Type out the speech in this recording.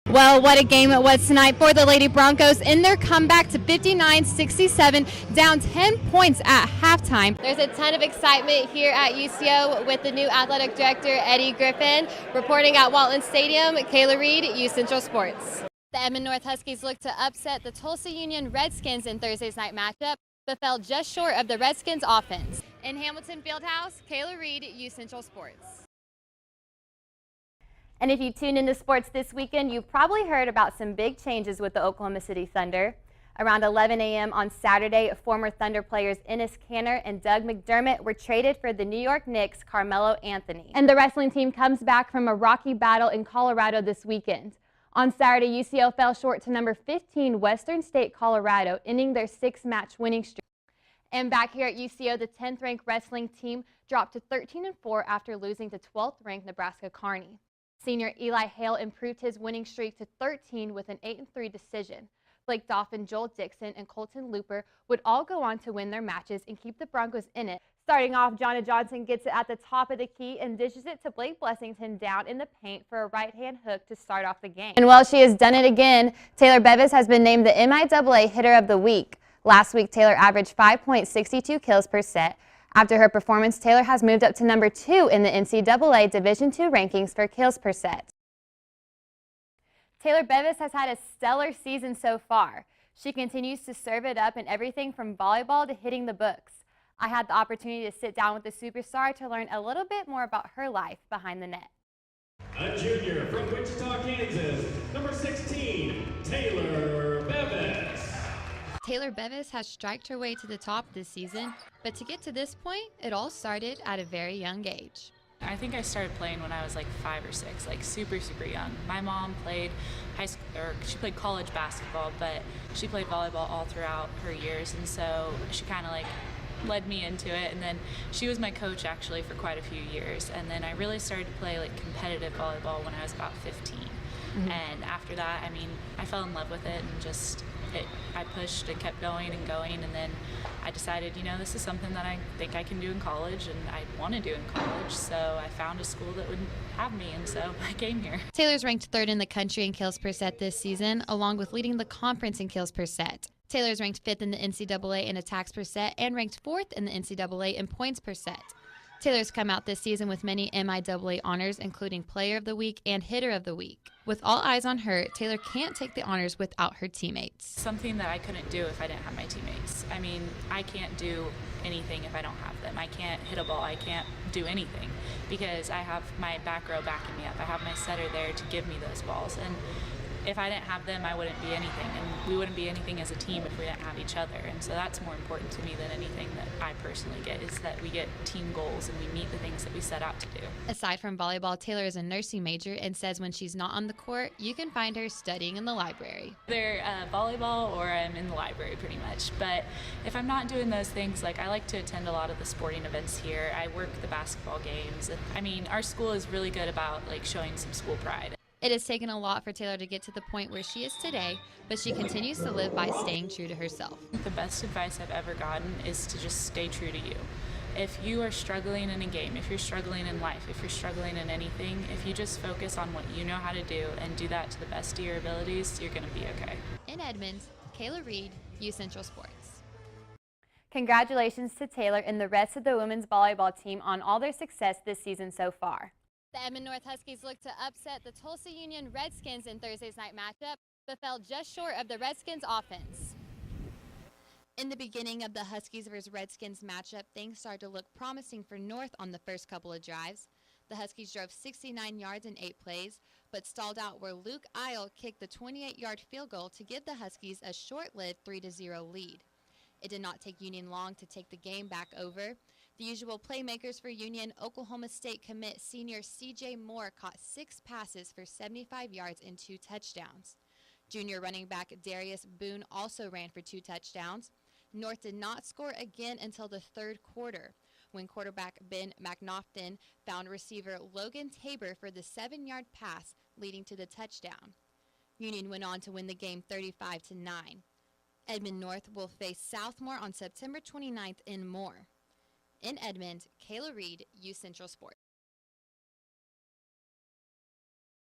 Well, what a game it was tonight for the Lady Broncos in their comeback to 59-67, down 10 points at halftime. There's a ton of excitement here at UCO with the new athletic director, Eddie Griffin. Reporting at Walton Stadium, Kayla Reed, U Central Sports. The Edmond North Huskies looked to upset the Tulsa Union Redskins in Thursday's night matchup, but fell just short of the Redskins' offense. In Hamilton Fieldhouse, Kayla Reed, U Central Sports. And if you tuned into sports this weekend, you've probably heard about some big changes with the Oklahoma City Thunder. Around 11 a.m. on Saturday, former Thunder players Ennis Canner and Doug McDermott were traded for the New York Knicks' Carmelo Anthony. And the wrestling team comes back from a rocky battle in Colorado this weekend. On Saturday, UCO fell short to number 15 Western State Colorado, ending their 6-match winning streak. And back here at UCO, the 10th-ranked wrestling team dropped to 13-4 after losing to 12th-ranked Nebraska Kearney. Senior Eli Hale improved his winning streak to 13 with an 8-3 decision. Blake Dauphin, Joel Dixon, and Colton Looper would all go on to win their matches and keep the Broncos in it. Starting off, Jonna Johnson gets it at the top of the key and dishes it to Blake Blessington down in the paint for a right-hand hook to start off the game. And while she has done it again, Taylor Bevis has been named the MIAA Hitter of the Week. Last week, Taylor averaged 5.62 kills per set. After her performance, Taylor has moved up to number 2 in the NCAA Division II rankings for kills per set. Taylor Bevis has had a stellar season so far. She continues to serve it up in everything from volleyball to hitting the books. I had the opportunity to sit down with the superstar to learn a little bit more about her life behind the net. A junior from Wichita, Kansas, number 16, Taylor Bevis. Taylor Bevis has striked her way to the top this season, but to get to this point, it all started at a very young age. I think I started playing when I was like 5 or 6, like super young. My mom played she played college basketball, but she played volleyball all throughout her years, and so she kind of like led me into it. And then she was my coach actually for quite a few years, and then I really started to play like competitive volleyball when I was about 15. And after that, I mean, I fell in love with it and just I pushed and kept going, and then I decided, you know, this is something that I think I can do in college and I want to do in college, so I found a school that would have me, and so I came here. Taylor's ranked 3rd in the country in kills per set this season, along with leading the conference in kills per set. Taylor's ranked 5th in the NCAA in attacks per set and ranked 4th in the NCAA in points per set. Taylor's come out this season with many MIAA honors, including Player of the Week and Hitter of the Week. With all eyes on her, Taylor can't take the honors without her teammates. Something that I couldn't do if I didn't have my teammates. I mean, I can't do anything if I don't have them. I can't hit a ball. I can't do anything because I have my back row backing me up. I have my setter there to give me those balls. And if I didn't have them, I wouldn't be anything, and we wouldn't be anything as a team if we didn't have each other. And so that's more important to me than anything that I personally get, is that we get team goals and we meet the things that we set out to do. Aside from volleyball, Taylor is a nursing major and says when she's not on the court, you can find her studying in the library. Either volleyball or I'm in the library pretty much. But if I'm not doing those things, like I like to attend a lot of the sporting events here. I work the basketball games. I mean, our school is really good about like showing some school pride. It has taken a lot for Taylor to get to the point where she is today, but she continues to live by staying true to herself. The best advice I've ever gotten is to just stay true to you. If you are struggling in a game, if you're struggling in life, if you're struggling in anything, if you just focus on what you know how to do and do that to the best of your abilities, you're going to be okay. In Edmond, Kayla Reed, U Central Sports. Congratulations to Taylor and the rest of the women's volleyball team on all their success this season so far. The Edmond North Huskies looked to upset the Tulsa Union Redskins in Thursday's night matchup, but fell just short of the Redskins' offense. In the beginning of the Huskies vs. Redskins matchup, things started to look promising for North on the first couple of drives. The Huskies drove 69 yards in 8 plays, but stalled out where Luke Isle kicked the 28-yard field goal to give the Huskies a short-lived 3-0 lead. It did not take Union long to take the game back over. The usual playmakers for Union, Oklahoma State commit senior C.J. Moore caught 6 passes for 75 yards and 2 touchdowns. Junior running back Darius Boone also ran for 2 touchdowns. North did not score again until the 3rd quarter, when quarterback Ben McNaughton found receiver Logan Tabor for the 7-yard pass, leading to the touchdown. Union went on to win the game 35-9. Edmond North will face Southmore on September 29th in Moore. In Edmond, Kayla Reed, U Central Sports.